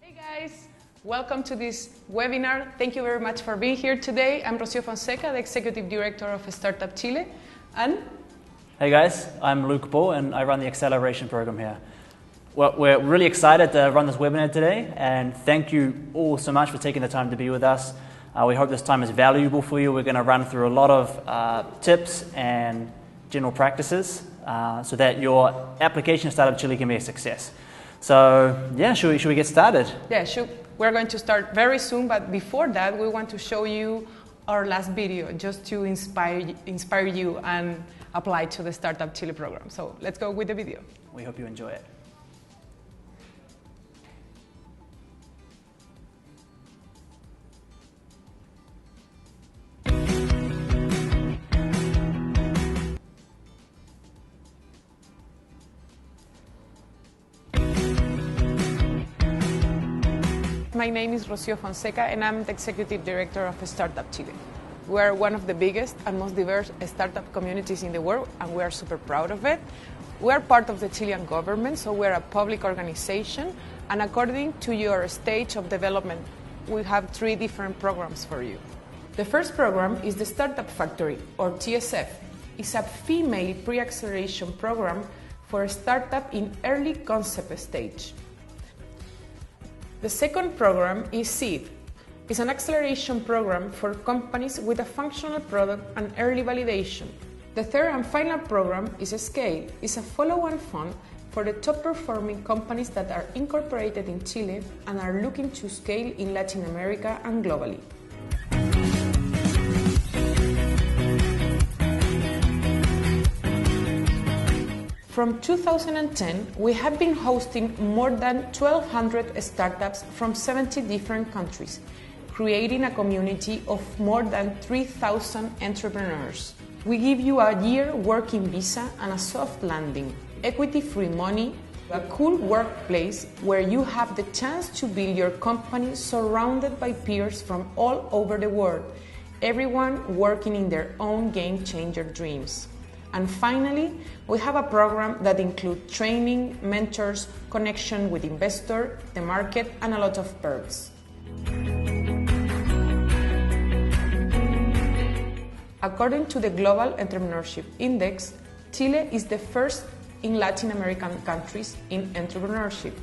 Hey guys, welcome to this webinar. Thank you very much for being here today. I'm Rocío Fonseca, the Executive Director of Startup Chile. And hey guys, I'm Luke Bull and I run the acceleration program here. Well, we're really excited to run this webinar today, and thank you all so much for taking the time to be with us. We hope this time is valuable for you. We're going to run through a lot of tips and general practices so that your application of Startup Chile can be a success. So yeah, should we get started? Yeah, we're going to start very soon, but before that we want to show you our last video just to inspire you and apply to the Startup Chile program. So let's go with the video. We hope you enjoy it. My name is Rocío Fonseca and I'm the Executive Director of Startup Chile. We are one of the biggest and most diverse startup communities in the world, and we are super proud of it. We are part of the Chilean government, so we are a public organization, and according to your stage of development, we have 3 different programs for you. The first program is the Startup Factory, or TSF. It's a female pre-acceleration program for a startup in early concept stage. The second program is SEED. It's an acceleration program for companies with a functional product and early validation. The third and final program is SCALE. It's a follow-on fund for the top-performing companies that are incorporated in Chile and are looking to scale in Latin America and globally. From 2010, we have been hosting more than 1,200 startups from 70 different countries, creating a community of more than 3,000 entrepreneurs. We give you a year working visa and a soft landing, equity-free money, a cool workplace where you have the chance to build your company surrounded by peers from all over the world, everyone working in their own game-changer dreams. And finally, we have a program that includes training, mentors, connection with investors, the market, and a lot of perks. According to the Global Entrepreneurship Index, Chile is the first in Latin American countries in entrepreneurship.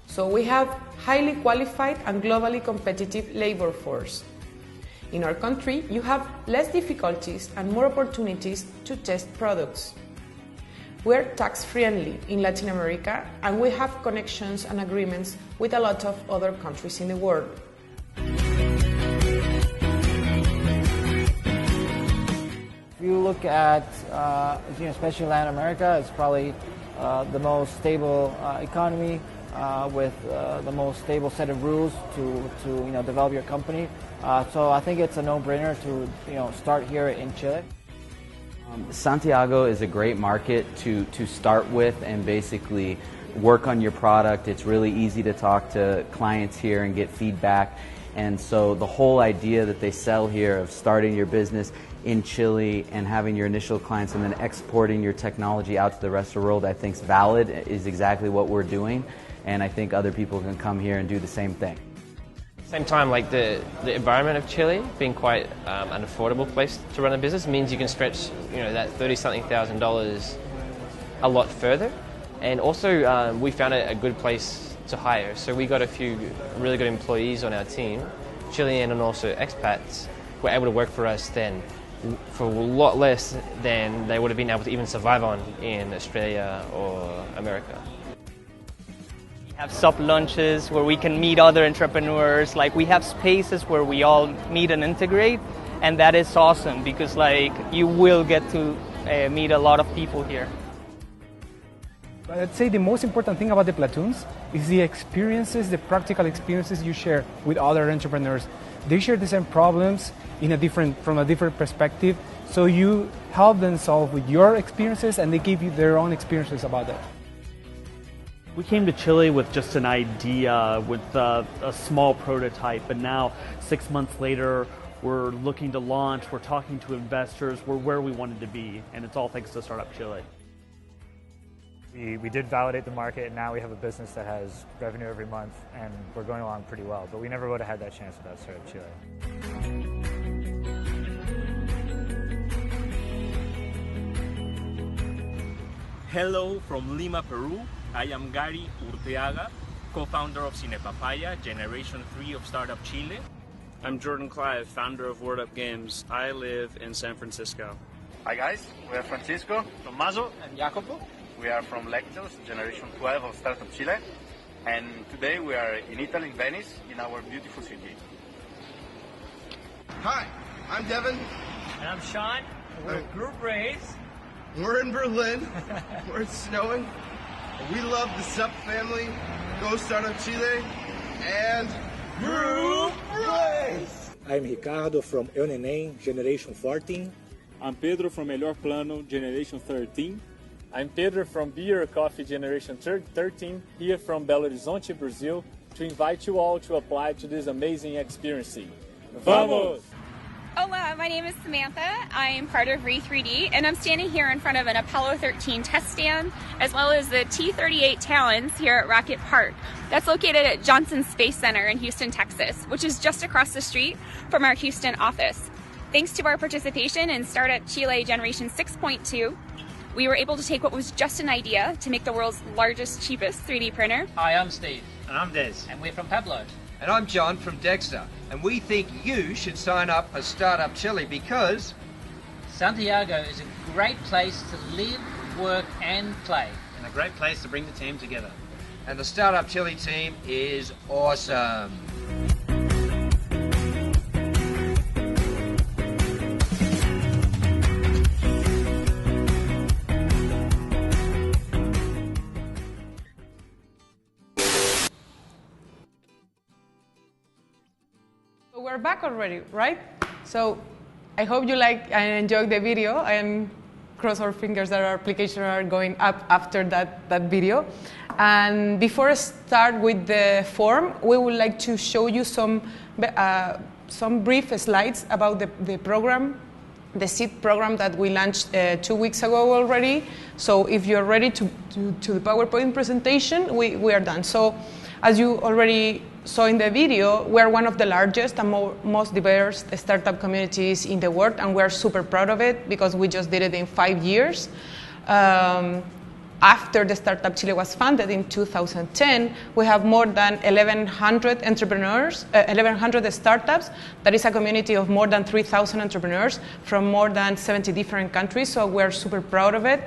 So we have highly qualified and globally competitive labor force. In our country, you have less difficulties and more opportunities to test products. We're tax-friendly in Latin America, and we have connections and agreements with a lot of other countries in the world. If you look at, especially Latin America, it's probably the most stable economy with the most stable set of rules to develop your company. So I think it's a no-brainer to start here in Chile. Santiago is a great market to start with and basically work on your product. It's really easy to talk to clients here and get feedback. And so the whole idea that they sell here of starting your business in Chile and having your initial clients and then exporting your technology out to the rest of the world, I think is valid, is exactly what we're doing. And I think other people can come here and do the same thing. Same time, like the environment of Chile being quite an affordable place to run a business means you can stretch that $30-something thousand a lot further, and also we found it a good place to hire. So we got a few really good employees on our team, Chilean and also expats, who were able to work for us then for a lot less than they would have been able to even survive on in Australia or America. Have sub lunches where we can meet other entrepreneurs. Like, we have spaces where we all meet and integrate, and that is awesome because you will get to meet a lot of people here. I'd say the most important thing about the platoons is the experiences, the practical experiences you share with other entrepreneurs. They share the same problems from a different perspective, so you help them solve with your experiences and they give you their own experiences about that. We came to Chile with just an idea, with a small prototype, but now 6 months later we're looking to launch, we're talking to investors, we're where we wanted to be, and it's all thanks to Startup Chile. We did validate the market, and now we have a business that has revenue every month, and we're going along pretty well. But we never would have had that chance without Startup Chile. Hello from Lima, Peru. I am Gary Urteaga, co-founder of Cine Papaya, Generation 3 of Startup Chile. I'm Jordan Clive, founder of Word Up Games. I live in San Francisco. Hi guys, we are Francisco, Tommaso, and Jacopo. We are from Lectos, Generation 12 of Startup Chile. And today we are in Italy, in Venice, in our beautiful city. Hi, I'm Devin. And I'm Sean. We're a group raise. We're in Berlin, where it's snowing. We love the SUP family, Go Startup Chile, and Group Race! I'm Ricardo from Eu Neném, Generation 14. I'm Pedro from Melhor Plano, Generation 13. I'm Pedro from Beer Coffee Generation 13, here from Belo Horizonte, Brazil, to invite you all to apply to this amazing experience. Vamos! Hola, my name is Samantha. I am part of Re3D, and I'm standing here in front of an Apollo 13 test stand, as well as the T-38 Talons here at Rocket Park. That's located at Johnson Space Center in Houston, Texas, which is just across the street from our Houston office. Thanks to our participation in Startup Chile Generation 6.2, we were able to take what was just an idea to make the world's largest, cheapest 3D printer. Hi, I'm Steve. And I'm Des. And we're from Pablo. And I'm John from Dexter. And we think you should sign up for Startup Chile because Santiago is a great place to live, work and play. And a great place to bring the team together. And the Startup Chile team is awesome. We're back already, right? So I hope you like and enjoyed the video, and cross our fingers that our applications are going up after that video. And before I start with the form, we would like to show you some brief slides about the program, the seed program that we launched 2 weeks ago already. So if you're ready to the PowerPoint presentation, we are done. So as you already saw in the video, we're one of the largest and most diverse startup communities in the world, and we're super proud of it because we just did it in 5 years. After the Startup Chile was founded in 2010, we have more than 1,100 entrepreneurs, 1,100 startups. That is a community of more than 3,000 entrepreneurs from more than 70 different countries, so we're super proud of it.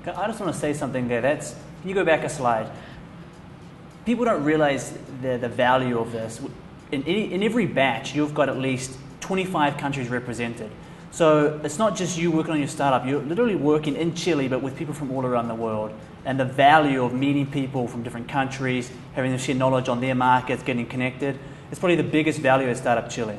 I just want to say something there. Can you go back a slide? People don't realize the value of this. In every batch, you've got at least 25 countries represented. So it's not just you working on your startup. You're literally working in Chile, but with people from all around the world. And the value of meeting people from different countries, having them share knowledge on their markets, getting connected, is probably the biggest value at Startup Chile.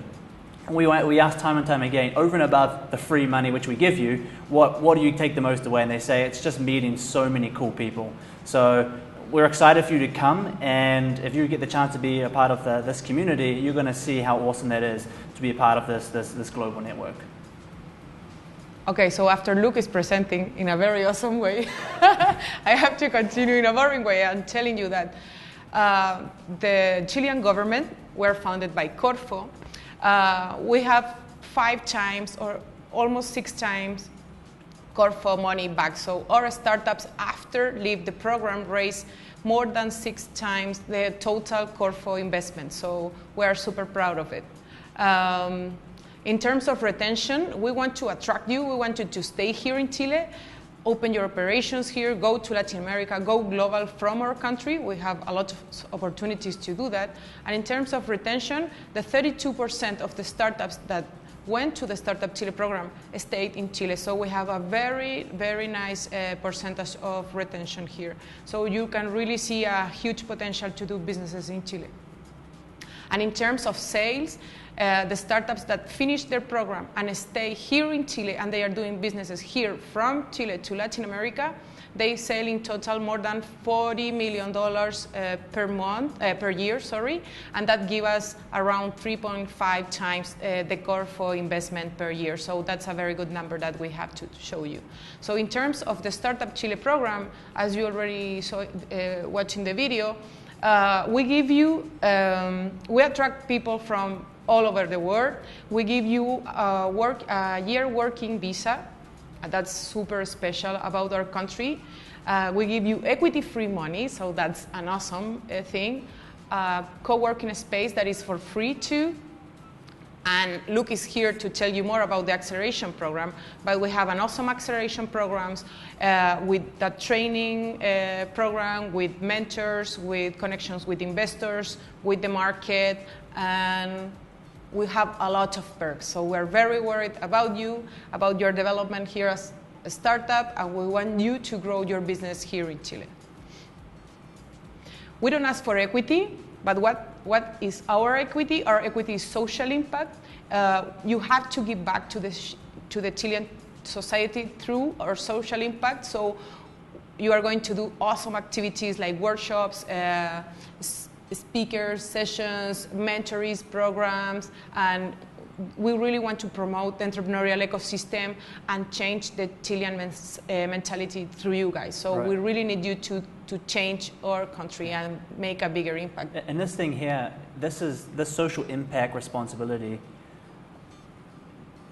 And we ask time and time again, over and above the free money which we give you, what do you take the most away? And they say it's just meeting so many cool people. So we're excited for you to come, and if you get the chance to be a part of this community, you're going to see how awesome that is to be a part of this global network. Okay, so after Luke is presenting in a very awesome way, I have to continue in a boring way and telling you that the Chilean government were founded by Corfo. We have 5 times or almost 6 times Corfo money back. So our startups after leave the program raise more than 6 times the total Corfo investment. So we are super proud of it. In terms of retention, we want to attract you. We want you to stay here in Chile, open your operations here, go to Latin America, go global from our country. We have a lot of opportunities to do that. And in terms of retention, the 32% of the startups that went to the Startup Chile program stayed in Chile. So we have a very, very nice percentage of retention here. So you can really see a huge potential to do businesses in Chile. And in terms of sales, the startups that finish their program and stay here in Chile and they are doing businesses here from Chile to Latin America, They sell in total more than $40 million per year, and that gives us around 3.5 times the core for investment per year. So that's a very good number that we have to show you. So in terms of the Startup Chile program, as you already saw watching the video, we give you, we attract people from all over the world. We give you a year working visa. That's super special about our country. We give you equity-free money, so that's an awesome thing. Co-working space that is for free too. And Luke is here to tell you more about the acceleration program, but we have an awesome acceleration programs with that training program, with mentors, with connections with investors, with the market, and we have a lot of perks. So we're very worried about you, about your development here as a startup, and we want you to grow your business here in Chile. We don't ask for equity, but what is our equity? Our equity is social impact. You have to give back to the Chilean society through our social impact. So you are going to do awesome activities like workshops, speakers, sessions, mentoring programs, and we really want to promote the entrepreneurial ecosystem and change the Chilean mentality through you guys. So we really need you to change our country and make a bigger impact. And this thing here, this social impact responsibility,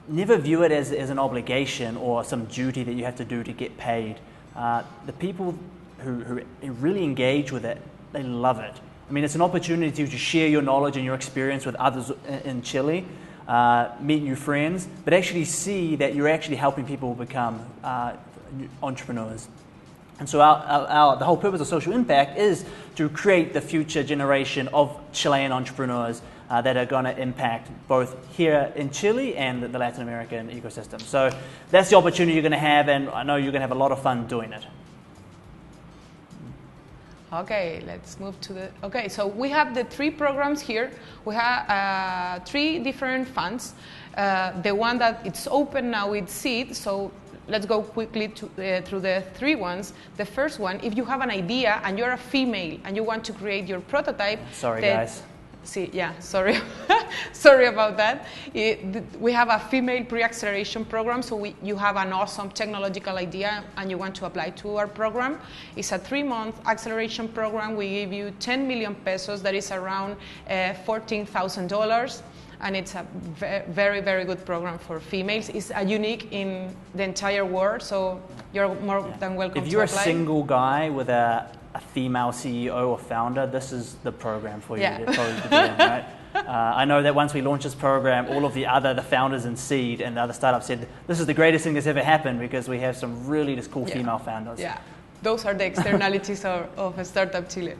never view it as an obligation or some duty that you have to do to get paid. The people who really engage with it, they love it. I mean, it's an opportunity to share your knowledge and your experience with others in Chile, meet new friends, but actually see that you're actually helping people become entrepreneurs. And so the whole purpose of social impact is to create the future generation of Chilean entrepreneurs that are going to impact both here in Chile and the Latin American ecosystem. So that's the opportunity you're going to have, and I know you're going to have a lot of fun doing it. Okay, let's move to the, okay, so we have the 3 programs here. We have 3 different funds. The one that it's open now is seed, so let's go quickly through the 3 ones. The first one, if you have an idea and you're a female and you want to create your prototype. Sorry, guys. See, yeah, sorry. Sorry about that. We have a female pre-acceleration program, so you have an awesome technological idea and you want to apply to our program. It's a 3-month acceleration program. We give you 10 million pesos, that is around $14,000. And it's a very, very good program for females. It's unique in the entire world, so you're more than welcome to apply. If you're a single guy with a female CEO or founder, this is the program for you to probably be in, right? I know that once we launched this program, all of the founders in Seed and the other startups said, this is the greatest thing that's ever happened because we have some really just cool female founders. Yeah, those are the externalities of a Startup Chile.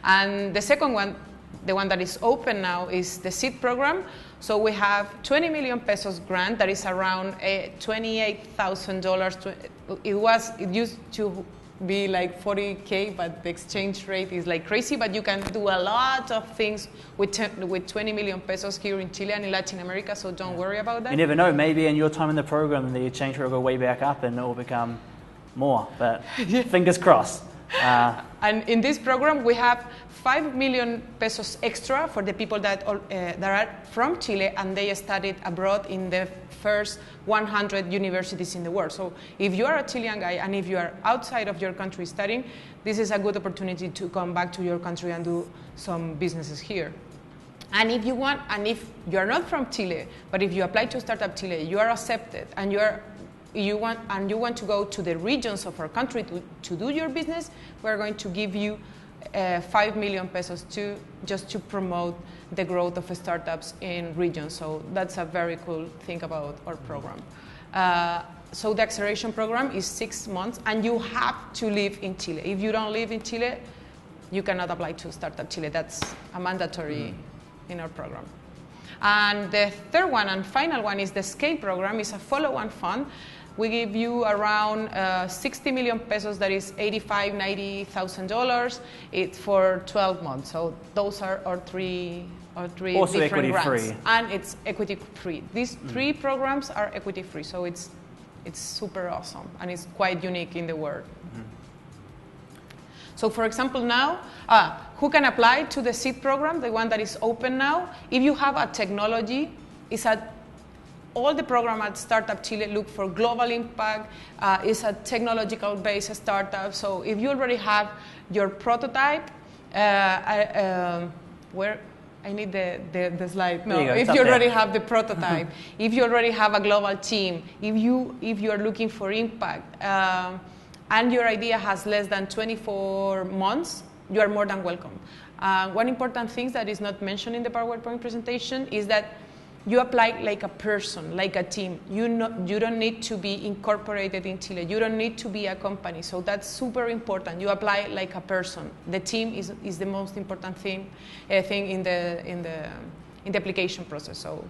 And the second one, the one that is open now, is the Seed program. So we have 20 million pesos grant, that is around $28,000. It used to be like 40K, but the exchange rate is like crazy, but you can do a lot of things with 20 million pesos here in Chile and in Latin America, so don't worry about that. You never know, maybe in your time in the program the exchange rate will go way back up and it will become more, but fingers crossed. And in this program we have 5 million pesos extra for the people that are from Chile and they studied abroad in the first 100 universities in the world. So if you are a Chilean guy and if you are outside of your country studying, this is a good opportunity to come back to your country and do some businesses here. And if you want, and if you are not from Chile, but if you apply to Startup Chile, you are accepted and you want to go to the regions of our country to do your business, we're going to give you 5 million pesos just to promote the growth of startups in regions. So that's a very cool thing about our program. So the acceleration program is 6 months and you have to live in Chile. If you don't live in Chile, you cannot apply to Startup Chile. That's a mandatory in our program. And the third one and final one is the Scale program. It's a follow-on fund. We give you around 60 million pesos, that is $85,000-$90,000. It's for 12 months. So those are our three also different grants. Free. And it's equity free. These 3 programs are equity free, so it's super awesome and it's quite unique in the world. So for example now, who can apply to the seed program, the one that is open now? If you have a technology, all the program at Startup Chile look for global impact. It's a technological-based startup. So if you already have your prototype, where I need the slide. No, if you already have the prototype, if you already have a global team, if you are looking for impact, and your idea has less than 24 months, you are more than welcome. One important thing that is not mentioned in the PowerPoint presentation is that you apply like a person, like a team. You don't need to be incorporated in Chile. You don't need to be a company. So that's super important. You apply like a person. The team is the most important thing in the application process. So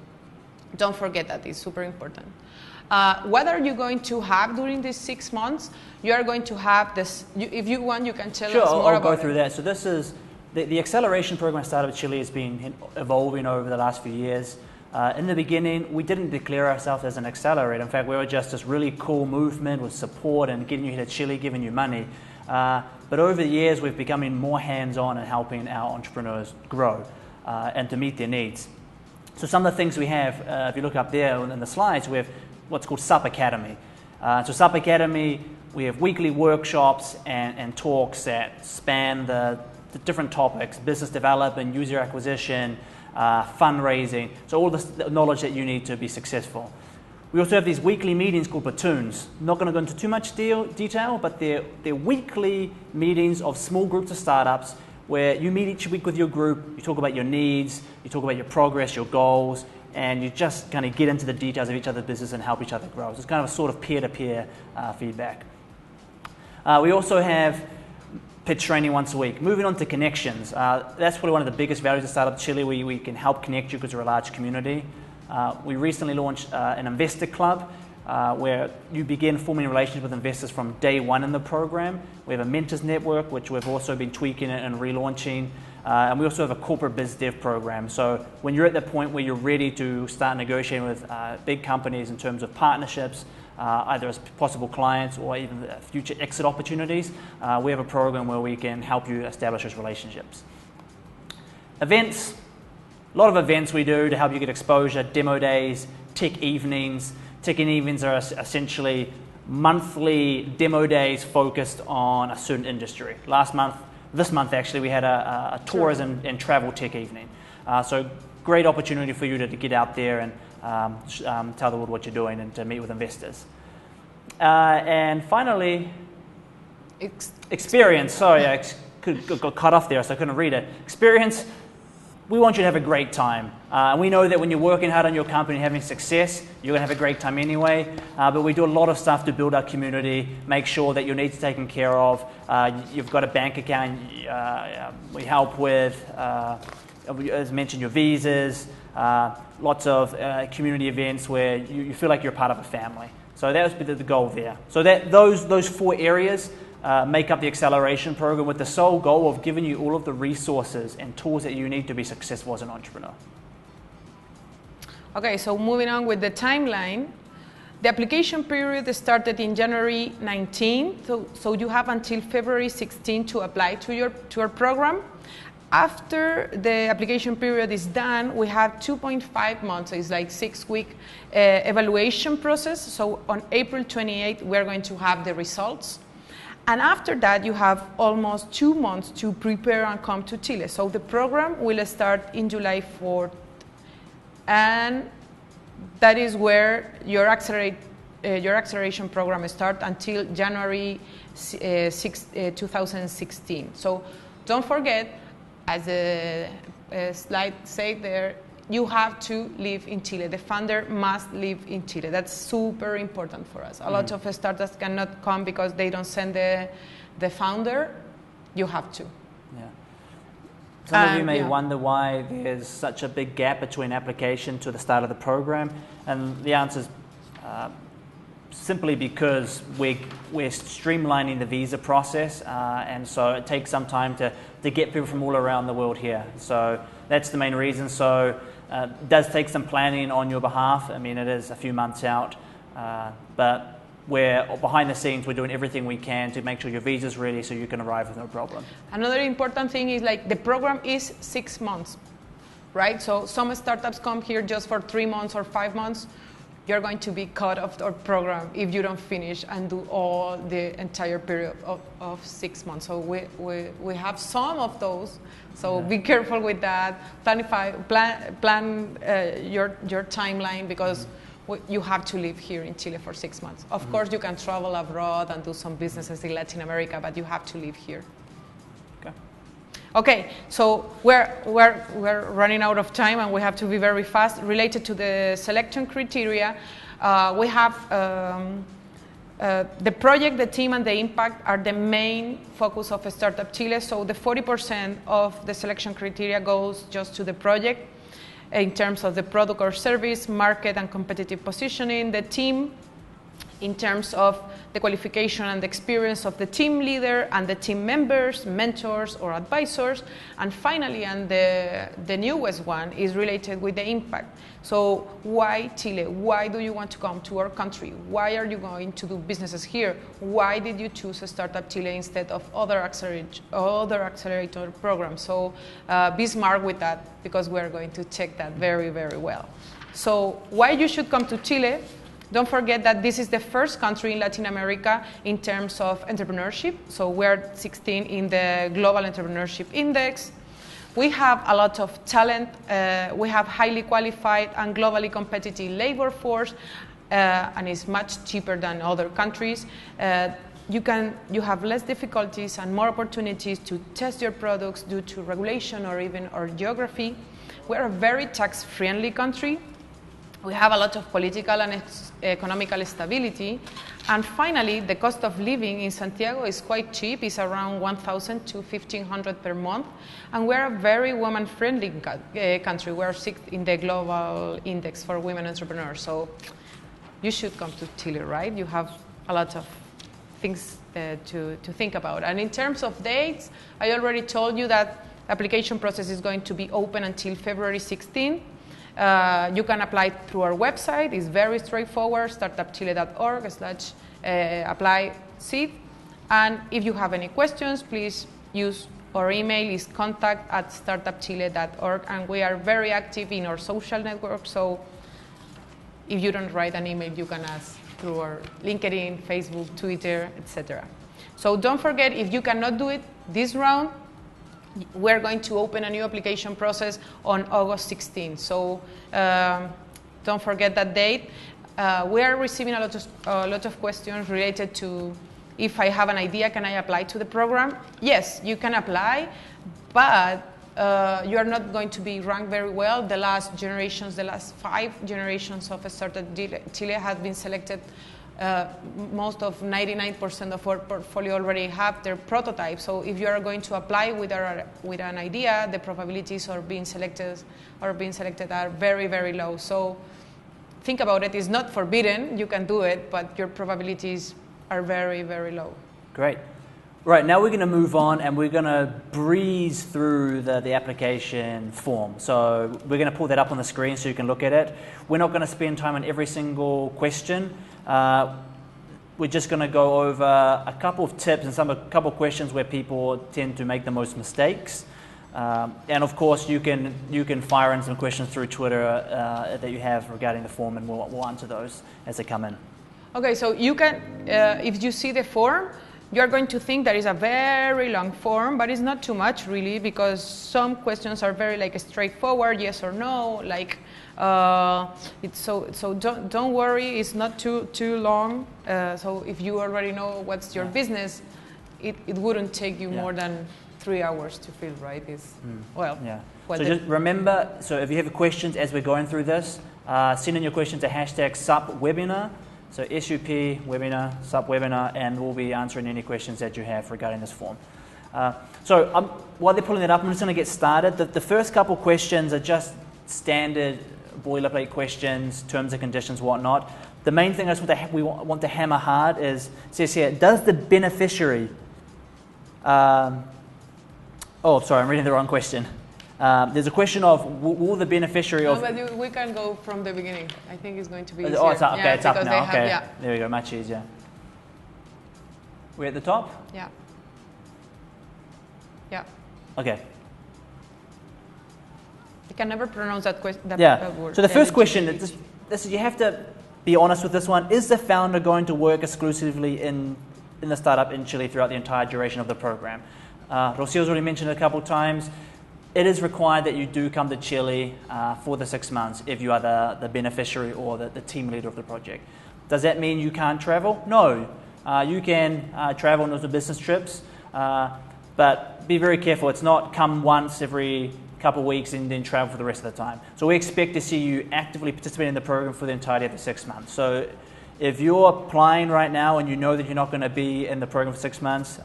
don't forget that. It's super important. What are you going to have during these 6 months? You are going to have this. If you want, you can tell us more about it. Sure, I'll go through that. So this is the acceleration program at Startup Chile has been evolving over the last few years. In the beginning, we didn't declare ourselves as an accelerator. In fact, we were just this really cool movement with support and getting you here to Chile, giving you money. But over the years, we've becoming more hands-on in helping our entrepreneurs grow and to meet their needs. So some of the things we have, if you look up there in the slides, we have what's called SUP Academy. So SUP Academy, we have weekly workshops and talks that span the different topics: business development, user acquisition, fundraising, so all the knowledge that you need to be successful. We also have these weekly meetings called platoons. I'm not going to go into too much detail, but they're weekly meetings of small groups of startups where you meet each week with your group, you talk about your needs, you talk about your progress, your goals, and you just kind of get into the details of each other's business and help each other grow. So it's kind of a sort of peer-to-peer feedback. We also have pitch training once a week. Moving on to connections. That's probably one of the biggest values of Startup Chile. We can help connect you because we're a large community. We recently launched an investor club where you begin forming relationships with investors from day one in the program. We have a mentors network, which we've also been tweaking and relaunching. And we also have a corporate biz dev program. So when you're at the point where you're ready to start negotiating with big companies in terms of partnerships, either as possible clients or even future exit opportunities, we have a program where we can help you establish those relationships. Events, a lot of events we do to help you get exposure: demo days, tech evenings. Tech evenings are essentially monthly demo days focused on a certain industry. This month actually, we had a tourism and travel tech evening. So great opportunity for you to get out there and tell the world what you're doing and to meet with investors. And finally, experience. Sorry, I got cut off there, so I couldn't read it. Experience. We want you to have a great time. We know that when you're working hard on your company, having success, you're going to have a great time anyway. But we do a lot of stuff to build our community, make sure that your needs are taken care of. You've got a bank account. We help with, as mentioned, your visas. Lots of community events where you feel like you're part of a family. So that was the goal there. So those 4 areas make up the acceleration program with the sole goal of giving you all of the resources and tools that you need to be successful as an entrepreneur. Okay, so moving on with the timeline. The application period started in January 19, so you have until February 16 to apply to our program. After the application period is done, we have 2.5 months, so it's like 6-week evaluation process. So on April 28, we're going to have the results. And after that, you have almost 2 months to prepare and come to Chile. So the program will start in July 4th. And that is where your acceleration program starts until January 2016. So don't forget, as the slide said there, you have to live in Chile. The founder must live in Chile. That's super important for us. A lot of startups cannot come because they don't send the founder. You have to. Yeah. Some of you may wonder why there's such a big gap between application to the start of the program. And the answer is simply because we're streamlining the visa process. And so it takes some time to get people from all around the world here. So that's the main reason. So it does take some planning on your behalf. I mean, it is a few months out, but where behind the scenes we're doing everything we can to make sure your visa's ready so you can arrive with no problem. Another important thing is like the program is 6 months, right? So some startups come here just for 3 months or 5 months. You're going to be cut off our program if you don't finish and do all the entire period of 6 months. So we have some of those. So be careful with that. Plan your timeline because you have to live here in Chile for 6 months. Of course, you can travel abroad and do some businesses in Latin America, but you have to live here. Okay, so we're running out of time and we have to be very fast. Related to the selection criteria, we have the project, the team, and the impact are the main focus of Startup Chile. So the 40% of the selection criteria goes just to the project in terms of the product or service, market, and competitive positioning. The team, in terms of the qualification and the experience of the team leader and the team members, mentors, or advisors. And finally, and the newest one, is related with the impact. So why Chile? Why do you want to come to our country? Why are you going to do businesses here? Why did you choose Startup Chile instead of other accelerator programs? So be smart with that, because we're going to check that very, very well. So why you should come to Chile? Don't forget that this is the first country in Latin America in terms of entrepreneurship. So we're 16 in the Global Entrepreneurship Index. We have a lot of talent. We have highly qualified and globally competitive labor force, and it's much cheaper than other countries. You have less difficulties and more opportunities to test your products due to regulation or even our geography. We're a very tax-friendly country. We have a lot of political and economical stability. And finally, the cost of living in Santiago is quite cheap. It's around 1,000 to 1,500 per month. And we're a very woman-friendly country. We're sixth in the global index for women entrepreneurs. So you should come to Chile, right? You have a lot of things to think about. And in terms of dates, I already told you that application process is going to be open until February 16. You can apply through our website. It's very straightforward, startupchile.org/apply seat. And if you have any questions, please use our email. Is contact@startupchile.org. And we are very active in our social network. So if you don't write an email, you can ask through our LinkedIn, Facebook, Twitter, etc. So don't forget, if you cannot do it this round, we're going to open a new application process on August 16th. So don't forget that date. We are receiving a lot of questions related to, if I have an idea, can I apply to the program? Yes, you can apply, but you are not going to be ranked very well. The last 5 generations of Startup Chile have been selected. Most of 99% of our portfolio already have their prototype. So if you are going to apply with an idea, the probabilities of being selected are very, very low. So think about it. It's not forbidden. You can do it, but your probabilities are very, very low. Great. Right, now we're going to move on and we're going to breeze through the application form. So we're going to pull that up on the screen so you can look at it. We're not going to spend time on every single question. We're just going to go over a couple of tips and a couple of questions where people tend to make the most mistakes. And of course, you can fire in some questions through Twitter that you have regarding the form, and we'll answer those as they come in. Okay, so you can, if you see the form, you're going to think that is a very long form, but it's not too much really, because some questions are very straightforward, yes or no. So don't worry, it's not too long. So if you already know what's your business, it wouldn't take you more than 3 hours to fill, right? So just remember, so if you have questions as we're going through this, send in your questions to #SupWebinar. So SUP webinar, SUP webinar, and we'll be answering any questions that you have regarding this form. While they're pulling it up, I'm just going to get started. The first couple questions are just standard boilerplate questions, terms and conditions, whatnot. The main thing we want to hammer hard is, it says here, does the beneficiary... I'm reading the wrong question. There's a question of, will the beneficiary of... No, but we can go from the beginning. I think it's going to be easier. Oh, it's up, okay, it's up now. There we go, much easier. We're at the top? Yeah. Yeah. Okay. I can never pronounce that word. So the first question, this is, you have to be honest with this one. Is the founder going to work exclusively in the startup in Chile throughout the entire duration of the program? Rocio's already mentioned it a couple of times. It is required that you do come to Chile for the 6 months if you are the beneficiary or the team leader of the project. Does that mean you can't travel? No. You can travel on those business trips, but be very careful. It's not come once every couple of weeks and then travel for the rest of the time. So we expect to see you actively participate in the program for the entirety of the 6 months. So if you're applying right now and you know that you're not going to be in the program for 6 months,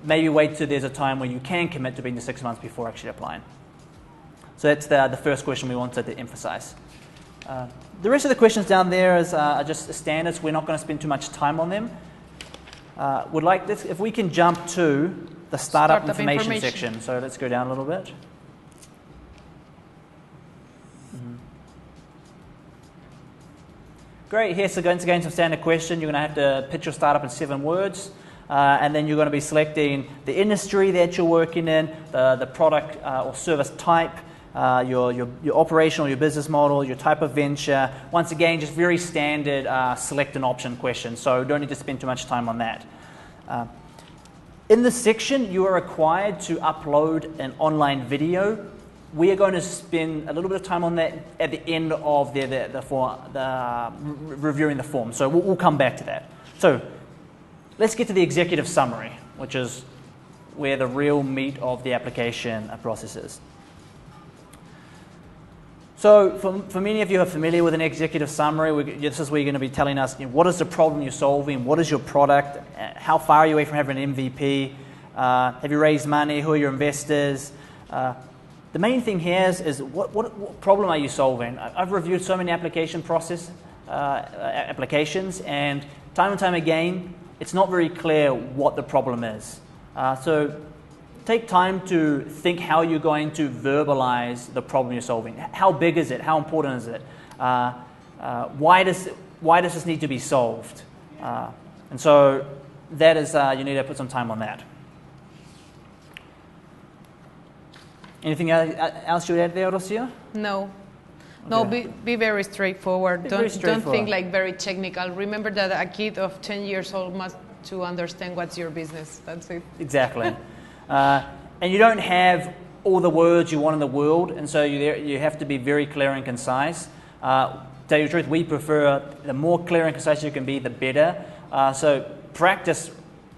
maybe wait till there's a time where you can commit to being the 6 months before actually applying. So that's the first question we wanted to emphasize. The rest of the questions down there are just standards. We're not going to spend too much time on them. Would like this, if we can jump to the startup information section. So let's go down a little bit. Great, here's again some standard question. You're going to have to pitch your startup in 7 words. And then you're going to be selecting the industry that you're working in, the product or service type, your operational, your business model, your type of venture. Once again, just very standard select an option question, so don't need to spend too much time on that. In this section, you are required to upload an online video. We are going to spend a little bit of time on that at the end of reviewing the form, so we'll come back to that. So let's get to the executive summary, which is where the real meat of the application process is. So for many of you who are familiar with an executive summary, this is where you're going to be telling us what is the problem you're solving, what is your product, how far are you away from having an MVP, have you raised money, who are your investors. The main thing here is what problem are you solving? I've reviewed so many applications, and time again, it's not very clear what the problem is. So take time to think how you're going to verbalize the problem you're solving. How big is it? How important is it? Why does this need to be solved? And so that is, you need to put some time on that. Anything else you would add there, Rocio? No. Okay. No, be very straightforward. Don't think like very technical. Remember that a kid of 10 years old must to understand what's your business. That's it. Exactly. And you don't have all the words you want in the world, and so you have to be very clear and concise. Tell you the truth, we prefer the more clear and concise you can be, the better. So practice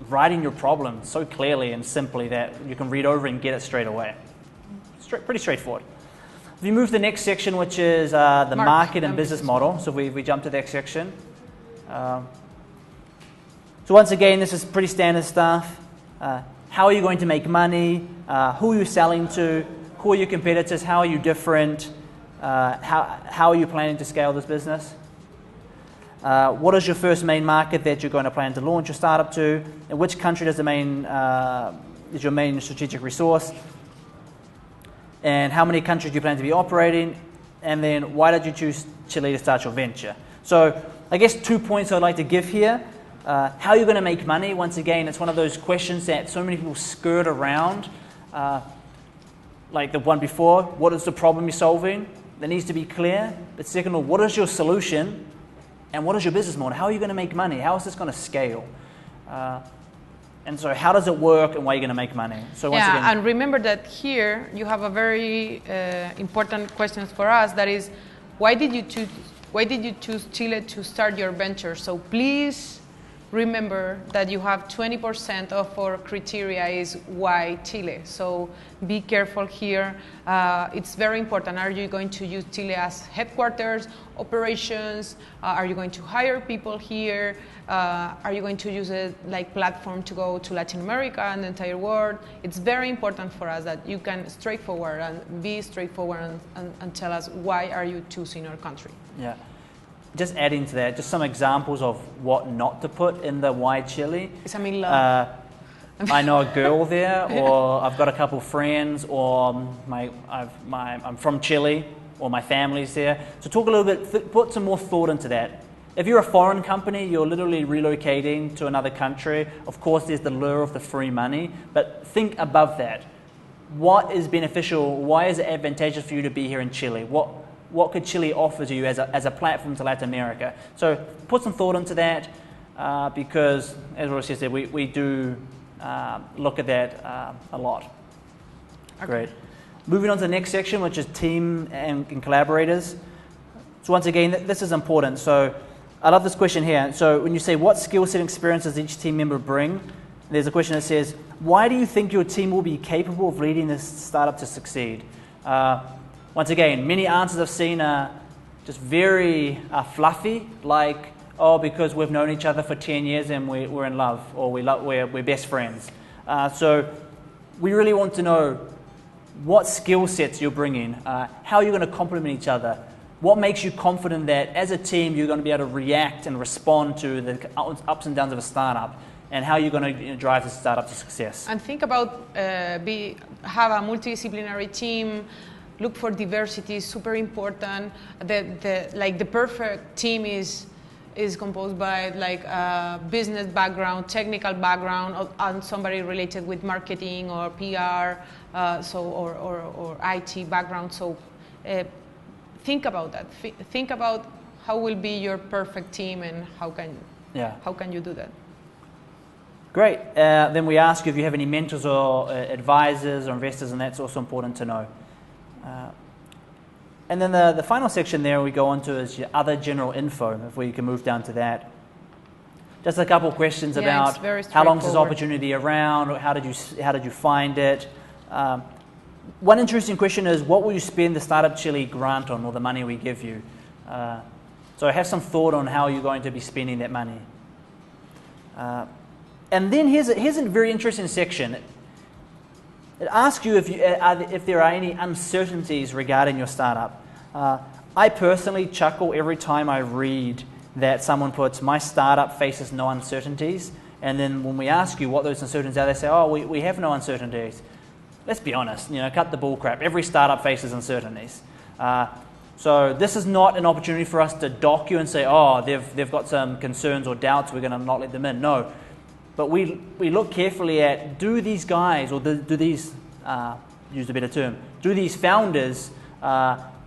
writing your problem so clearly and simply that you can read over and get it straight away. Pretty straightforward. If you move to the next section, which is the market and business model, so we jump to the next section. So once again, this is pretty standard stuff. How are you going to make money? Who are you selling to? Who are your competitors? How are you different? How are you planning to scale this business? What is your first main market that you're going to plan to launch your startup to? In which country is your main strategic resource? And how many countries do you plan to be operating? And then why did you choose Chile to start your venture? So I guess 2 points I'd like to give here. How are you going to make money? Once again, it's one of those questions that so many people skirt around. Like the one before, what is the problem you're solving? That needs to be clear. But second of all, what is your solution? And what is your business model? How are you going to make money? How is this going to scale? And so how does it work and why are you going to make money? So once again, and remember that here you have a very important question for us. That is, why did you choose Chile to start your venture? So please remember that you have 20% of our criteria is why Chile. So be careful here. It's very important. Are you going to use Chile as headquarters, operations? Are you going to hire people here? Are you going to use it like platform to go to Latin America and the entire world? It's very important for us that you can be straightforward and tell us why are you choosing our country. Yeah. Just adding to that, just some examples of what not to put in the why Chile. I know a girl there, or I've got a couple of friends, or I'm from Chile, or my family's there. So talk a little bit, put some more thought into that. If you're a foreign company, you're literally relocating to another country. Of course, there's the lure of the free money, but think above that. What is beneficial? Why is it advantageous for you to be here in Chile? What could Chile offer to you as a platform to Latin America? So put some thought into that because, as Rosia said, we do look at that a lot. Okay. Great. Moving on to the next section, which is team and collaborators. So once again, this is important. So I love this question here. So when you say, what skill set and experience does each team member bring? There's a question that says, why do you think your team will be capable of leading this startup to succeed? Once again, many answers I've seen are just very fluffy, like, oh, because we've known each other for 10 years and we're in love, or we're best friends. So we really want to know what skill sets you're bringing, how you're going to complement each other, what makes you confident that as a team you're going to be able to react and respond to the ups and downs of a startup, and how you're going to drive the startup to success. And think about have a multidisciplinary team. Look for diversity, super important. The perfect team is composed by like a business background, technical background, and somebody related with marketing or PR, or IT background. So think about that. Think about how will be your perfect team and how can you do that. Great. Then we ask you if you have any mentors or advisors or investors, and that's also important to know. And then the final section there we go on to is your other general info, if we can move down to that. Just a couple of questions about how long is this opportunity around, or how did you find it? One interesting question is, what will you spend the Startup Chile grant on, or the money we give you? So have some thought on how you're going to be spending that money. And then here's a very interesting section. It asks you if there are any uncertainties regarding your startup. I personally chuckle every time I read that someone puts, my startup faces no uncertainties. And then when we ask you what those uncertainties are, they say, oh, we have no uncertainties. Let's be honest, cut the bull crap. Every startup faces uncertainties. So this is not an opportunity for us to dock you and say, oh, they've got some concerns or doubts, we're going to not let them in. No. But we look carefully at, do these guys, or do these, use a better term, do these founders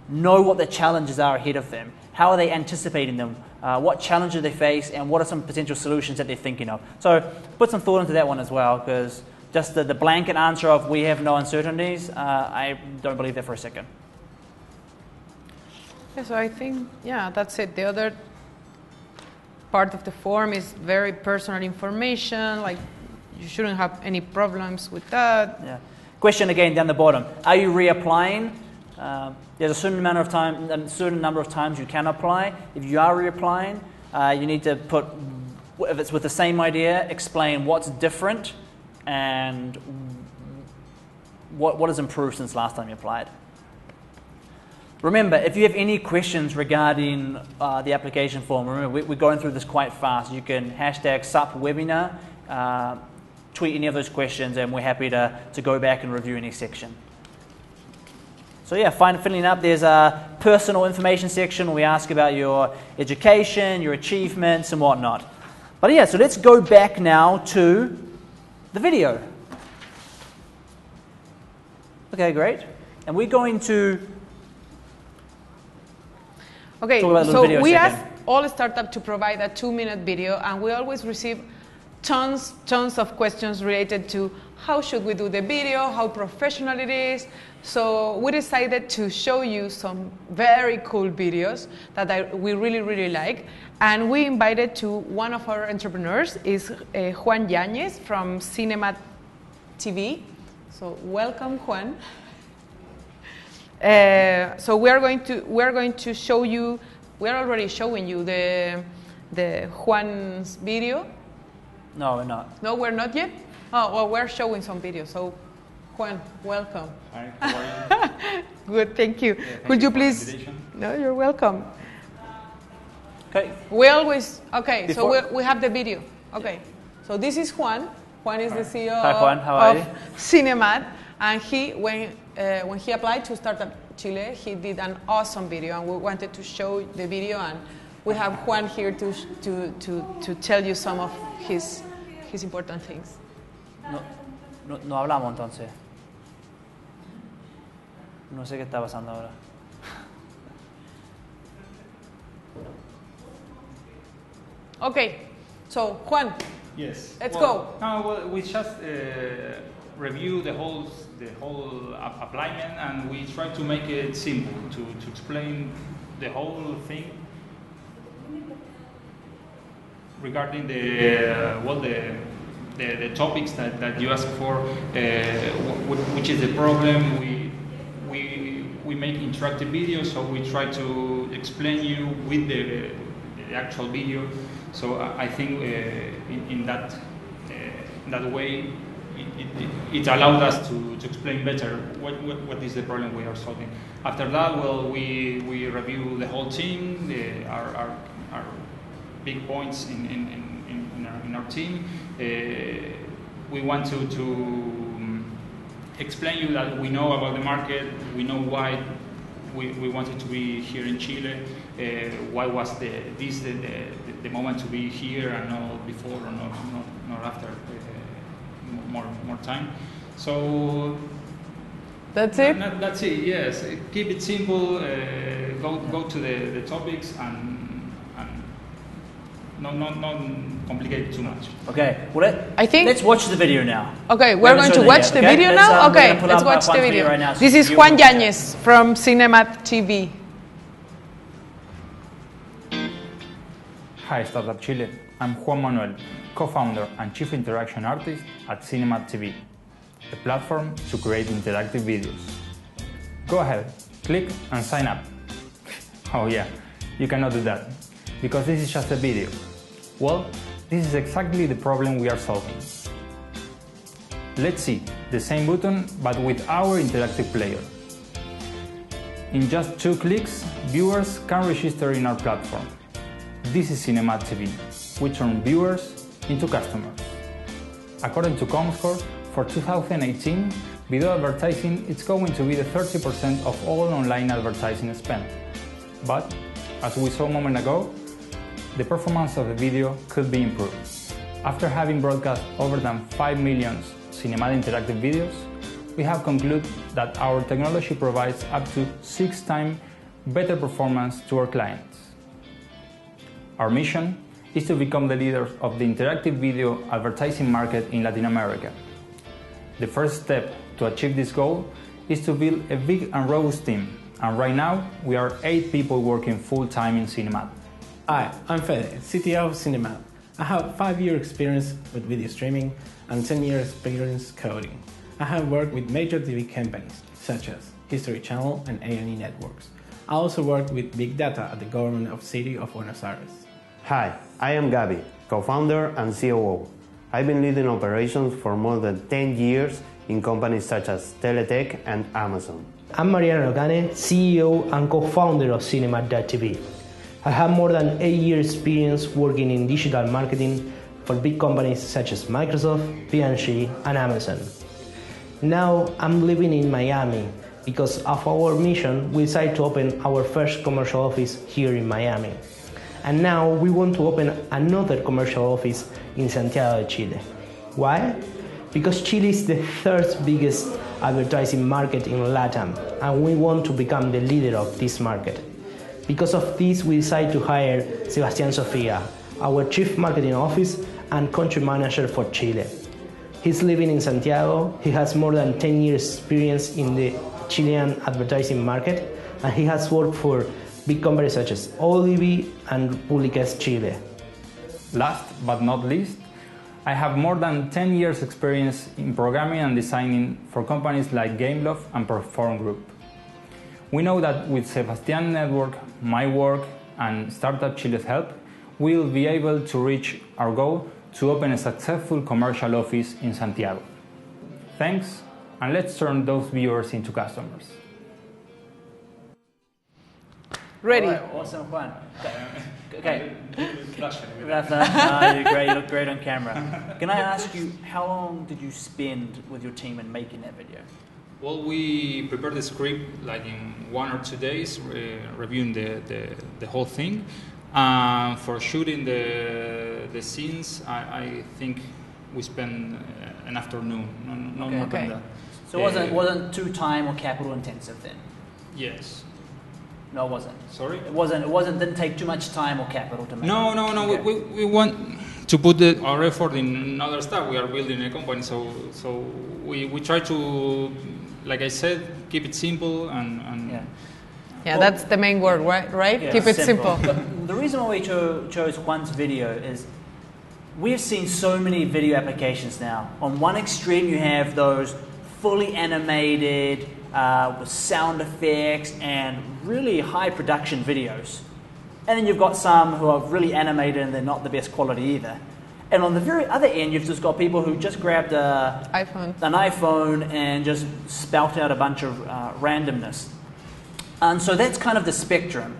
know what the challenges are ahead of them? How are they anticipating them? What challenges they face, and what are some potential solutions that they're thinking of? So put some thought into that one as well, because just the blanket answer of we have no uncertainties, I don't believe that for a second. Yeah, so I think, that's it. The other part of the form is very personal information, like you shouldn't have any problems with that. Yeah. Question again down the bottom. Are you reapplying? There's a certain number of times you can apply. If you are reapplying, you need to put, if it's with the same idea, explain what's different and what has improved since last time you applied. Remember, if you have any questions regarding the application form, remember, we're going through this quite fast. You can hashtag SUPwebinar, tweet any of those questions, and we're happy to go back and review any section. So yeah, filling up, there's a personal information section where we ask about your education, your achievements, and whatnot. But yeah, so let's go back now to the video. Okay, great. And we're going to so we asked all startups to provide a 2-minute video, and we always receive tons of questions related to how should we do the video, how professional it is. So we decided to show you some very cool videos that we really like, and we invited to one of our entrepreneurs is Juan Yañez from Cinema TV. So welcome, Juan. So we are going to show you. We are already showing you the Juan's video. No, we're not. No, we're not yet. Oh, well, we're showing some videos. So, Juan, welcome. Hi, how are you? Good, thank you. Could you please? No, you're welcome. Okay. We always so we have the video. Okay. So this is Juan. Juan is the CEO Hi, Juan. How are you? of Cinemat, and when he applied to Startup Chile, he did an awesome video, and we wanted to show the video and we have Juan here to tell you some of his important things. No hablamos entonces. No sé qué está pasando ahora. Okay, so Juan. Yes. Let's go. No, well, we just review the whole application, and we try to make it simple to explain the whole thing regarding the topics that you ask for, which is the problem. We make interactive videos, so we try to explain you with the actual video. So I think in that way it allowed us to explain better what is the problem we are solving. After that, well, we review the whole team, our big points in our team. We want to explain you that we know about the market, we know why we wanted to be here in Chile, why was the moment to be here and not before or not after more time. So that's it? That's it, yes. Keep it simple, go to the topics and not complicate too much. Okay, well, let's watch the video now. Okay, we're going to watch the video now? Okay, let's watch the video. Right now, this is Juan Yañez from Cinemat TV. Hi, Startup Chile. I'm Juan Manuel, co-founder and chief interaction artist at Cinemat TV, a platform to create interactive videos. Go ahead, click and sign up. Oh yeah, you cannot do that, because this is just a video. Well, this is exactly the problem we are solving. Let's see, the same button, but with our interactive player. In just 2 clicks, viewers can register in our platform. This is Cinemat TV. We turn viewers into customers. According to Comscore, for 2018, video advertising is going to be the 30% of all online advertising spent. But, as we saw a moment ago, the performance of the video could be improved. After having broadcast over than 5 million Cinemat interactive videos, we have concluded that our technology provides up to 6 times better performance to our clients. Our mission is to become the leaders of the interactive video advertising market in Latin America. The first step to achieve this goal is to build a big and robust team, and right now we are 8 people working full-time in Cinemat. Hi, I'm Fede, CTO of Cinemat. I have 5-year experience with video streaming and 10 years experience coding. I have worked with major TV companies such as History Channel and A&E Networks. I also worked with big data at the government of City of Buenos Aires. Hi, I am Gabi, co-founder and COO. I've been leading operations for more than 10 years in companies such as Teletech and Amazon. I'm Mariano Locane, CEO and co-founder of Cinemat.tv. I have more than 8 years experience working in digital marketing for big companies such as Microsoft, P&G, and Amazon. Now I'm living in Miami. Because of our mission, we decided to open our first commercial office here in Miami. And now we want to open another commercial office in Santiago de Chile. Why? Because Chile is the 3rd biggest advertising market in LATAM, and we want to become the leader of this market. Because of this, we decided to hire Sebastián Sofía, our Chief Marketing Office and Country Manager for Chile. He's living in Santiago, he has more than 10 years experience in the Chilean advertising market, and he has worked for big companies such as Olivi and Publicas Chile. Last but not least, I have more than 10 years experience in programming and designing for companies like Gameloft and Perform Group. We know that with Sebastián Network, my work, and Startup Chile's help, we will be able to reach our goal to open a successful commercial office in Santiago. Thanks, and let's turn those viewers into customers. Ready. Right, awesome, Juan. Okay. You're great. You look great on camera. Can I ask you, how long did you spend with your team in making that video? Well, we prepared the script like in 1 or 2 days, reviewing the whole thing, For shooting the scenes, I think we spent an afternoon, no more than that. So it wasn't too time or capital intensive then? Yes. No, it wasn't. Sorry? It wasn't. Didn't take too much time or capital to make. No. Okay. We want to put our effort in other stuff. We are building a company, so we try to, like I said, keep it simple and. Yeah, that's the main word, right? Yeah, keep it simple. The reason why we chose Juan's video is we've seen so many video applications now. On one extreme, you have those fully animated with sound effects and really high production videos. And then you've got some who are really animated and they're not the best quality either. And on the very other end, you've just got people who just grabbed an iPhone and just spouted out a bunch of randomness. And so that's kind of the spectrum.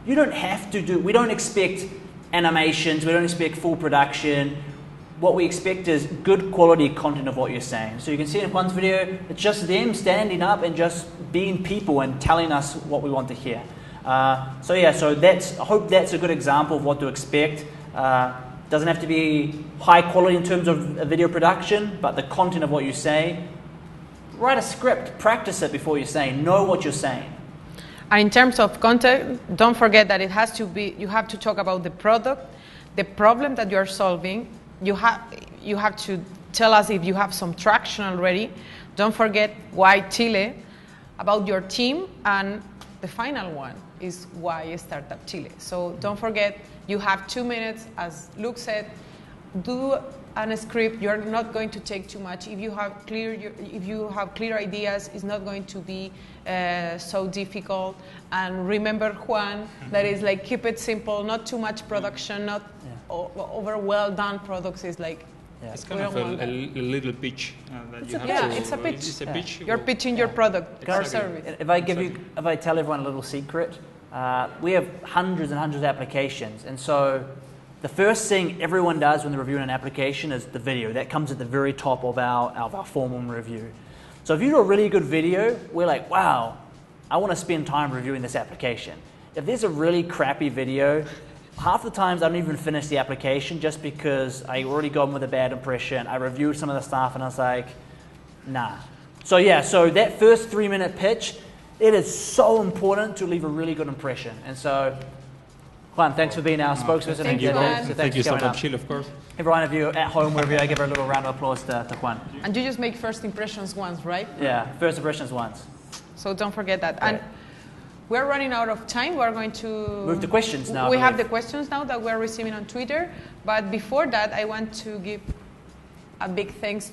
You don't have to we don't expect animations, we don't expect full production. What we expect is good quality content of what you're saying. So you can see in Juan's video, it's just them standing up and just being people and telling us what we want to hear. So I hope that's a good example of what to expect. Doesn't have to be high quality in terms of video production, but the content of what you say, write a script, practice it before you say, know what you're saying. And in terms of content, don't forget that you have to talk about the product, the problem that you're solving. You have to tell us if you have some traction already. Don't forget why Chile, about your team, and the final one is why Startup Chile. So don't forget, you have 2 minutes, as Luke said. Do a script. You're not going to take too much. If you have clear ideas, it's not going to be so difficult. And remember, Juan, that is like keep it simple, not too much production, not over well done products. Is like it's kind of a little pitch that you have to. It's a pitch. It's a pitch. You're pitching your product or service. If I tell everyone a little secret, we have hundreds and hundreds of applications, and so the first thing everyone does when they're reviewing an application is the video. That comes at the very top of our formal review. So if you do a really good video, we're like, wow, I want to spend time reviewing this application. If there's a really crappy video, half the times I don't even finish the application just because I already got with a bad impression. I reviewed some of the stuff and I was like, nah. So that first 3-minute pitch, it is so important to leave a really good impression. And so, Juan, thanks for being our spokesperson. Thank you, thank you, Startup Chile, of course. Every one of you at home, wherever you are, give her a little round of applause to Juan. And you just make first impressions once, right? Yeah, first impressions once. So don't forget that. And we're running out of time. We're going to move to questions now. We have the questions now that we're receiving on Twitter. But before that, I want to give a big thanks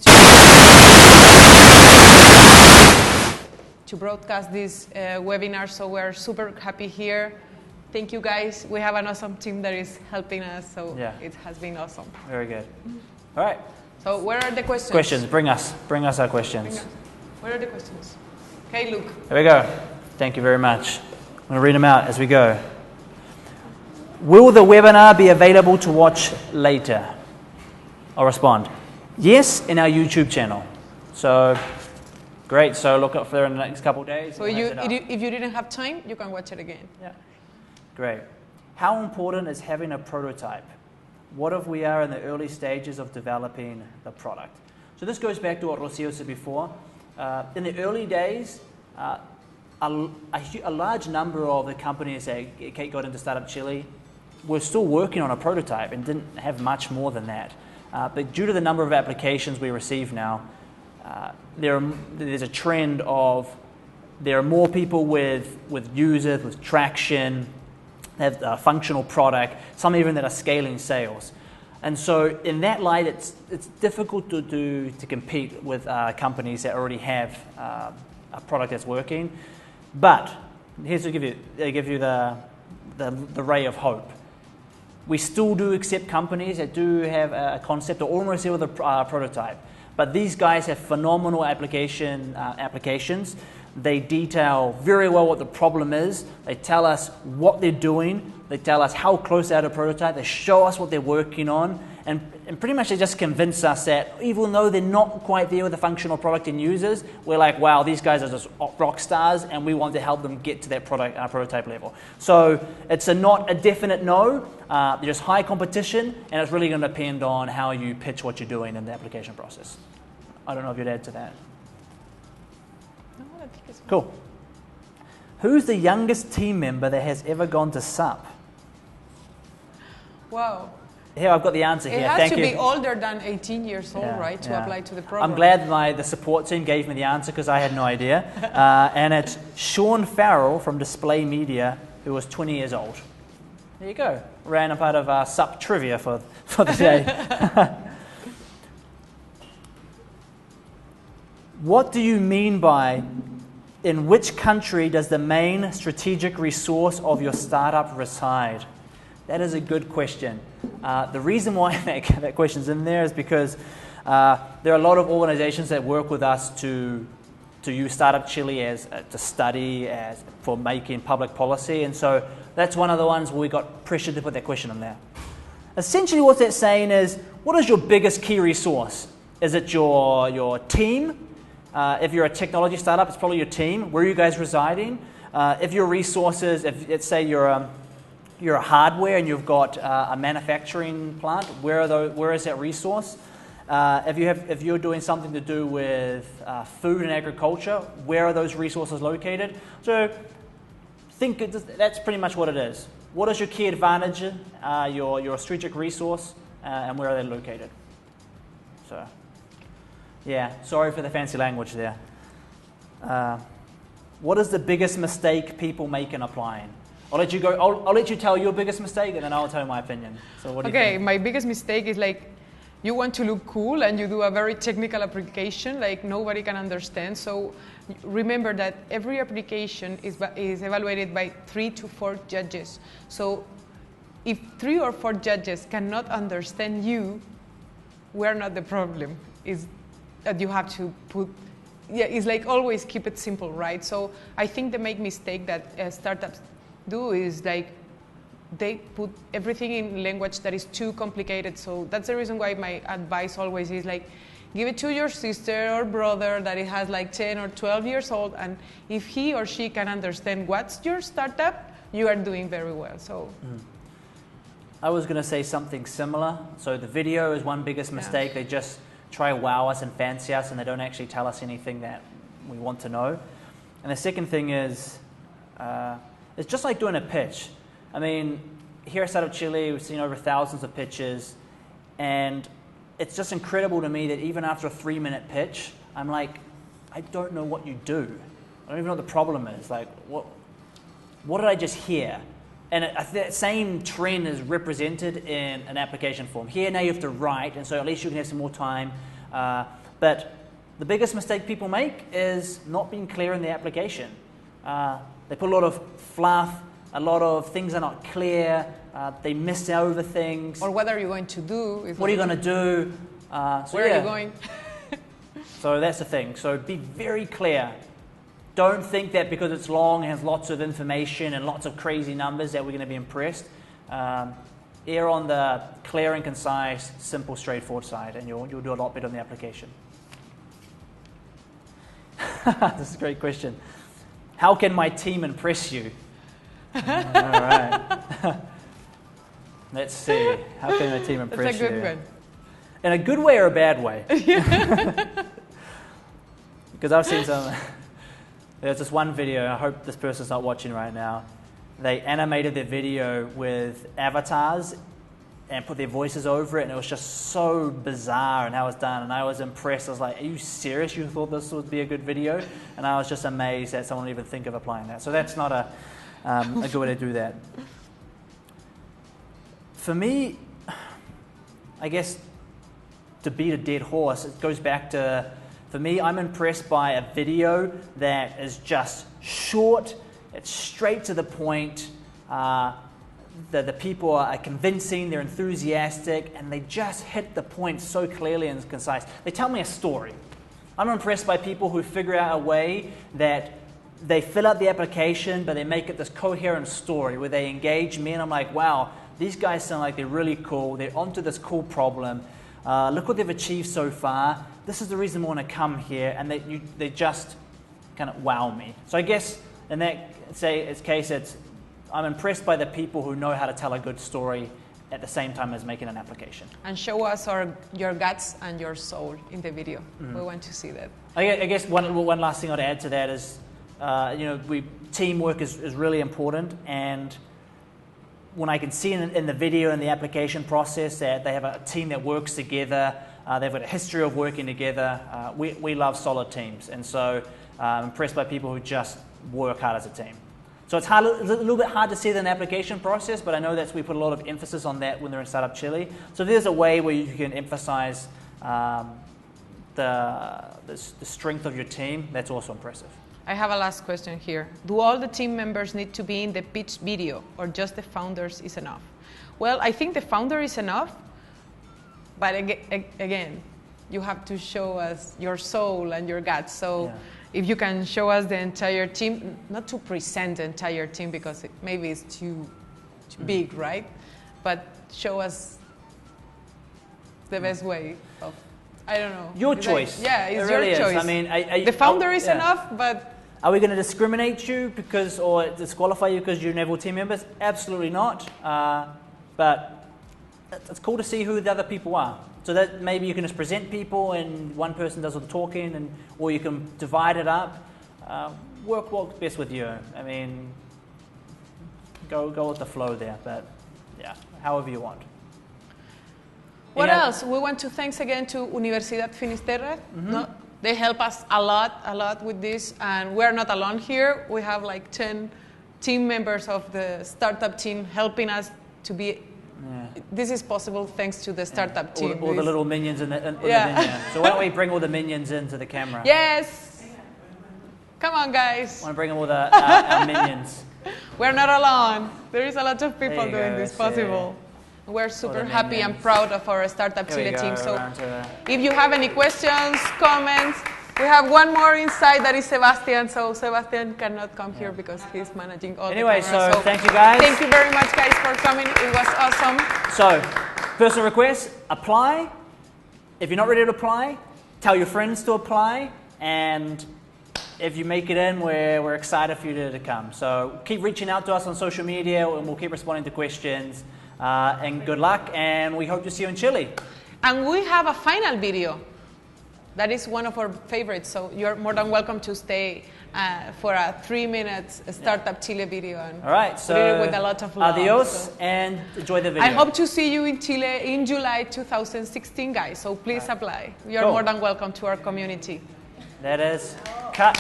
to broadcast this webinar. So we're super happy here. Thank you, guys. We have an awesome team that is helping us, so it has been awesome. Very good. All right. So where are the questions? Questions. Bring us our questions. Where are the questions? Okay, Luke. There we go. Thank you very much. I'm going to read them out as we go. Will the webinar be available to watch later? I'll respond. Yes, in our YouTube channel. So, great. So look up for it in the next couple of days. So if you didn't have time, you can watch it again. Yeah. Great. How important is having a prototype? What if we are in the early stages of developing the product? So this goes back to what Rocio said before. In the early days, a large number of the companies that got into Startup Chile were still working on a prototype and didn't have much more than that. But due to the number of applications we receive now, there's a trend of there are more people with users, with traction, have a functional product, some even that are scaling sales. And so in that light, it's difficult to compete with companies that already have a product that's working. But here's to give you the ray of hope. We still do accept companies that do have a concept or almost with a prototype. But these guys have phenomenal applications. They detail very well what the problem is. They tell us what they're doing. They tell us how close they are to prototype. They show us what they're working on. And pretty much they just convince us that even though they're not quite there with the functional product and users, we're like, wow, these guys are just rock stars, and we want to help them get to that product prototype level. So it's not a definite no. There's high competition, and it's really going to depend on how you pitch what you're doing in the application process. I don't know if you'd add to that. No, I think it's cool. Who's the youngest team member that has ever gone to SUP? Wow. Here, I've got the answer here. It has Thank to you. be older than 18 years old, right, to apply to the program. I'm glad the support team gave me the answer because I had no idea. And it's Sean Farrell from Display Media, who was 20 years old. There you go. Random part of SUP trivia for the day. What do you mean by, in which country does the main strategic resource of your startup reside? That is a good question. The reason why that question's in there is because there are a lot of organizations that work with us to use Startup Chile to study for making public policy, and so that's one of the ones where we got pressured to put that question in there. Essentially what that's saying is, what is your biggest key resource? Is it your team? If you're a technology startup, it's probably your team. Where are you guys residing? If your resources, if let's say you're a hardware and you've got a manufacturing plant, where is that resource? If you're doing something to do with food and agriculture, where are those resources located? So that's pretty much what it is. What is your key advantage, your strategic resource, and where are they located? So, yeah, sorry for the fancy language there. What is the biggest mistake people make in applying? I'll let you go. I'll let you tell your biggest mistake, and then I'll tell you my opinion. So what do you think? My biggest mistake is like, you want to look cool and you do a very technical application like nobody can understand. So remember that every application is evaluated by 3 to 4 judges. So if 3 or 4 judges cannot understand you, we're not the problem. Is that you have to put, it's like always keep it simple, right? So I think the make mistake that startups do is like they put everything in language that is too complicated. So that's the reason why my advice always is like, give it to your sister or brother that it has like 10 or 12 years old, and if he or she can understand what's your startup, you are doing very well. So I was going to say something similar. So the video is one biggest mistake. They just try to wow us and fancy us, and they don't actually tell us anything that we want to know. And the second thing is, it's just like doing a pitch. I mean, here at Startup Chile, we've seen over thousands of pitches, and it's just incredible to me that even after a 3-minute pitch, I'm like, I don't know what you do. I don't even know what the problem is. Like, what did I just hear? And that same trend is represented in an application form. Here now you have to write, and so at least you can have some more time. But the biggest mistake people make is not being clear in the application. They put a lot of fluff, a lot of things are not clear, they miss over things. Or what are you going to do? What are you going to do? Where are you going? So that's the thing. So be very clear. Don't think that because it's long and has lots of information and lots of crazy numbers that we're going to be impressed. Err on the clear and concise, simple, straightforward side, and you'll do a lot better on the application. This is a great question. How can my team impress you? All right. Let's see. How can my team impress you? That's a good one. In a good way or a bad way? Because I've seen some... There's this one video, I hope this person's not watching right now. They animated their video with avatars and put their voices over it, and it was just so bizarre and how it's done, and I was impressed. I was like, are you serious? You thought this would be a good video? And I was just amazed that someone would even think of applying that. So that's not a good way to do that. For me, I guess to beat a dead horse, it goes back to, for me, I'm impressed by a video that is just short, it's straight to the point, the people are convincing, they're enthusiastic, and they just hit the point so clearly and concise. They tell me a story. I'm impressed by people who figure out a way that they fill out the application, but they make it this coherent story where they engage me, and I'm like, wow, these guys sound like they're really cool, they're onto this cool problem, look what they've achieved so far, this is the reason I want to come here, and they just kind of wow me. So I guess in that case, I'm impressed by the people who know how to tell a good story at the same time as making an application. And show us your guts and your soul in the video. We want to see that. I guess one last thing I'd add to that is, teamwork is really important, and when I can see in the video and the application process that they have a team that works together, they've got a history of working together. We love solid teams, and so I'm impressed by people who just work hard as a team. So it's a little bit hard to see the application process, but I know we put a lot of emphasis on that when they're in Startup Chile. So there's a way where you can emphasize the strength of your team. That's also impressive. I have a last question here. Do all the team members need to be in the pitch video, or just the founders is enough? Well, I think the founder is enough, but again, you have to show us your soul and your guts. So if you can show us the entire team, not to present the entire team because maybe it's too big, right? But show us the best way of, I don't know. Your choice. Yeah, it's it really your choice. Is. I mean, the founder is enough, but... Are we going to discriminate you or disqualify you because you're Neville team members? Absolutely not. But it's cool to see who the other people are. So that maybe you can just present people and one person does all the talking, or you can divide it up. Work what's best with you. I mean, go with the flow there, but yeah, however you want. What else? We want to thanks again to Universidad Finisterre. No, they help us a lot with this, and we're not alone here. We have like 10 team members of the startup team helping us to be. This is possible thanks to the startup team. All the little minions in the video. So why don't we bring all the minions into the camera? Yes. Come on, guys. I want to bring all our minions. We're not alone. There is a lot of people doing this possible. We're super happy and proud of our Startup Chile team. So if you have any questions, comments, we have one more inside that is Sebastian. So Sebastian cannot come here because he's managing all the cameras. So thank you guys. Thank you very much, guys, for coming. It was awesome. So personal request, apply. If you're not ready to apply, tell your friends to apply. And if you make it in, we're excited for you to come. So keep reaching out to us on social media, and we'll keep responding to questions. And good luck, and we hope to see you in Chile. And we have a final video. That is one of our favorites, so you're more than welcome to stay for a 3-minute Startup Chile video. And all right, so with a lot of love. Adios, and enjoy the video. I hope to see you in Chile in July 2016, guys, so please apply. You're more than welcome to our community. That is cut.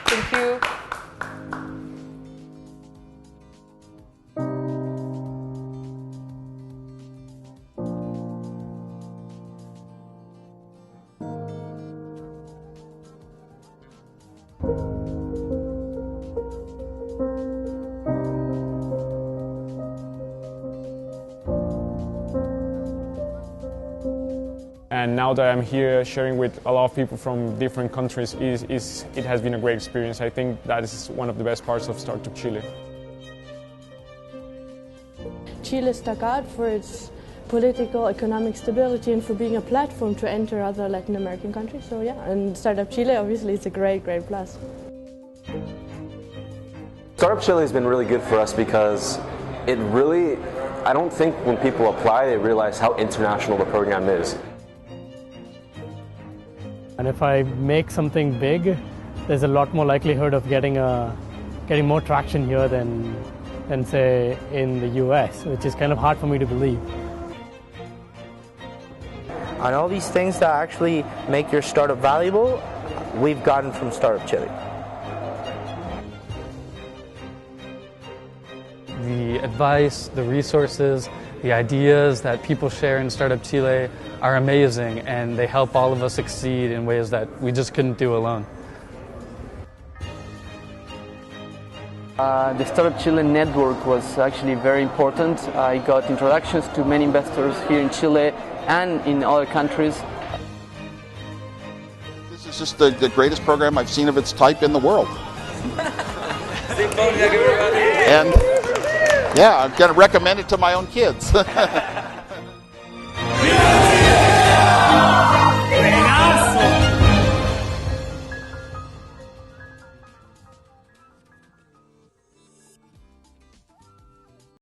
Thank you. And now that I'm here sharing with a lot of people from different countries, it has been a great experience. I think that is one of the best parts of Startup Chile. Chile stuck out for its political, economic stability and for being a platform to enter other Latin American countries. So yeah, and Startup Chile obviously is a great plus. Startup Chile has been really good for us because I don't think when people apply they realize how international the program is. And if I make something big, there's a lot more likelihood of getting more traction here than say in the US, which is kind of hard for me to believe. And all these things that actually make your startup valuable, we've gotten from Startup Chile. The advice, the resources, the ideas that people share in Startup Chile are amazing, and they help all of us succeed in ways that we just couldn't do alone. The Startup Chile network was actually very important. I got introductions to many investors here in Chile and in other countries. This is just the greatest program I've seen of its type in the world. And Yeah, I'm going to recommend it to my own kids.